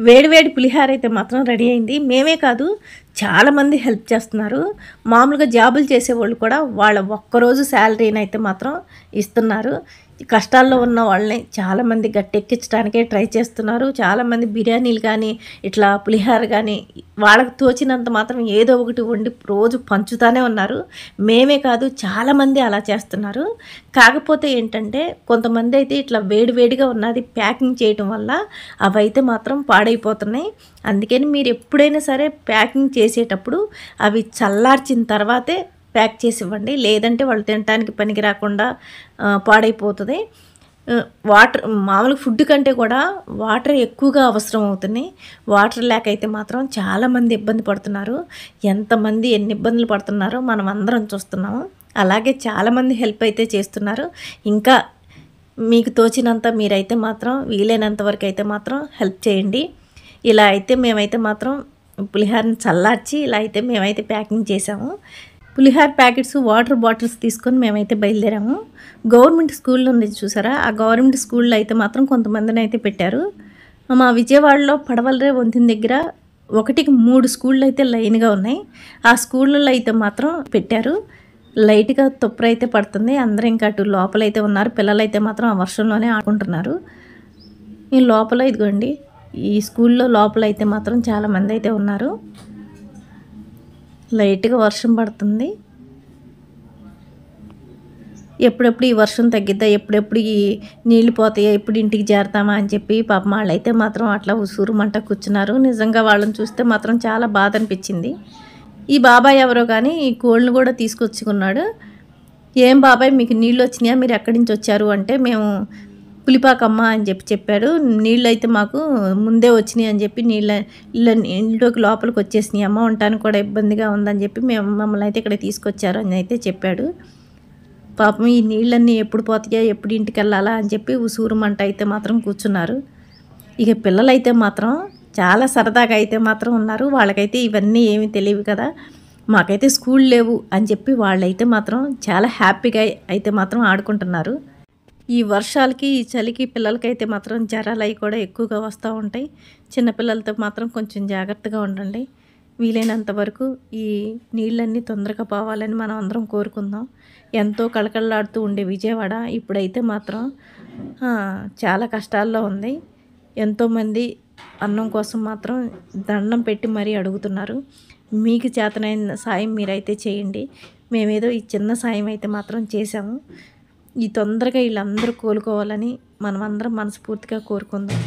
వేడి వేడి పులిహార అయితే మాత్రం రెడీ అయింది. మేమే కాదు చాలామంది హెల్ప్ చేస్తున్నారు. మామూలుగా జాబులు చేసేవాళ్ళు కూడా వాళ్ళ ఒక్కరోజు శాలరీని అయితే మాత్రం ఇస్తున్నారు. కష్టాల్లో ఉన్న వాళ్ళని చాలామంది గట్టెక్కించడానికే ట్రై చేస్తున్నారు. చాలామంది బిర్యానీలు కానీ ఇట్లా పులిహార కానీ వాళ్ళకి తోచినంత మాత్రం ఏదో ఒకటి వండి రోజు పంచుతానే ఉన్నారు. మేమే కాదు చాలామంది అలా చేస్తున్నారు. కాకపోతే ఏంటంటే కొంతమంది అయితే ఇట్లా వేడివేడిగా ఉన్నది ప్యాకింగ్ చేయటం వల్ల అవైతే మాత్రం పాడైపోతున్నాయి. అందుకని మీరు ఎప్పుడైనా సరే ప్యాకింగ్ చేసేటప్పుడు అవి చల్లార్చిన తర్వాతే ప్యాక్ చేసి ఇవ్వండి. లేదంటే వాళ్ళు తినడానికి పనికి రాకుండా పాడైపోతుంది. వాటర్ మామూలుగా ఫుడ్ కంటే కూడా వాటర్ ఎక్కువగా అవసరం అవుతున్నాయి. వాటర్ లేక అయితే మాత్రం చాలామంది ఇబ్బంది పడుతున్నారు. ఎంతమంది ఎన్ని ఇబ్బందులు పడుతున్నారో మనం అందరం చూస్తున్నాము. అలాగే చాలామంది హెల్ప్ అయితే చేస్తున్నారు. ఇంకా మీకు తోచినంత మీరైతే మాత్రం వీలైనంత వరకు అయితే మాత్రం హెల్ప్ చేయండి. ఇలా అయితే మేమైతే మాత్రం పులిహారని చల్లార్చి ఇలా అయితే మేమైతే ప్యాకింగ్ చేసాము. పులిహార ప్యాకెట్స్ వాటర్ బాటిల్స్ తీసుకొని మేమైతే బయలుదేరాము. గవర్నమెంట్ స్కూల్లో ఉంది చూసారా, ఆ గవర్నమెంట్ స్కూల్లో అయితే మాత్రం కొంతమందిని అయితే పెట్టారు. మా విజయవాడలో పడవలరే వంతెన దగ్గర 1కి 3 స్కూళ్ళు అయితే లైన్గా ఉన్నాయి. ఆ స్కూళ్ళలో అయితే మాత్రం పెట్టారు. లైట్గా తుప్పర అయితే పడుతుంది. అందరూ ఇంకా అటు లోపలైతే ఉన్నారు. పిల్లలైతే మాత్రం ఆ వర్షంలోనే ఆడుకుంటున్నారు. ఈ లోపల ఇదిగోండి ఈ స్కూల్లో లోపల అయితే మాత్రం చాలామంది అయితే ఉన్నారు. లైట్గా వర్షం పడుతుంది. ఎప్పుడెప్పుడు ఈ వర్షం తగ్గిద్దా, ఎప్పుడెప్పుడు ఈ నీళ్ళు పోతాయా, ఎప్పుడు ఇంటికి చేరతామా అని చెప్పి పాపం వాళ్ళు అయితే మాత్రం అట్లా ఉసూరుమంట కూర్చున్నారు. నిజంగా వాళ్ళని చూస్తే మాత్రం చాలా బాధ అనిపించింది. ఈ బాబాయ్ ఎవరో కానీ ఈ కోళ్ళను కూడా తీసుకొచ్చుకున్నాడు. ఏం బాబాయ్ మీకు నీళ్ళు వచ్చినాయా, మీరు ఎక్కడి నుంచి వచ్చారు అంటే మేము పులిపాకమ్మ అని చెప్పాడు. నీళ్ళు అయితే మాకు ముందే వచ్చినాయి అని చెప్పి ఇంట్లోకి లోపలికి వచ్చేసినాయి అమ్మ, ఉండటానికి కూడా ఇబ్బందిగా ఉందని చెప్పి మమ్మల్ని అయితే ఇక్కడ తీసుకొచ్చారు అని అయితే చెప్పాడు. పాపం ఈ నీళ్ళన్నీ ఎప్పుడు పోతాయా, ఎప్పుడు ఇంటికి వెళ్ళాలా అని చెప్పి ఉసూరుమంట అయితే మాత్రం కూర్చున్నారు. ఇక పిల్లలైతే మాత్రం చాలా సరదాగా అయితే మాత్రం ఉన్నారు. వాళ్ళకైతే ఇవన్నీ ఏమీ తెలియవు కదా, మాకైతే స్కూల్ లేవు అని చెప్పి వాళ్ళైతే మాత్రం చాలా హ్యాపీగా అయితే మాత్రం ఆడుకుంటున్నారు. ఈ వర్షాలకి ఈ చలికి పిల్లలకైతే మాత్రం జ్వరాలు అవి కూడా ఎక్కువగా వస్తూ ఉంటాయి. చిన్నపిల్లలతో మాత్రం కొంచెం జాగ్రత్తగా ఉండండి. వీలైనంత వరకు ఈ నీళ్ళన్నీ తొందరగా పోవాలని మనం అందరం కోరుకుందాం. ఎంతో కళకళలాడుతూ ఉండే విజయవాడ ఇప్పుడైతే మాత్రం చాలా కష్టాల్లో ఉంది. ఎంతోమంది అన్నం కోసం మాత్రం దండం పెట్టి మరీ అడుగుతున్నారు. మీకు చేతనైన సాయం మీరైతే చేయండి. మేమేదో ఈ చిన్న సాయం అయితే మాత్రం చేసాము. ఈ తొందరగా వీళ్ళందరూ కోలుకోవాలని మనం అందరం మనస్ఫూర్తిగా కోరుకుందాం.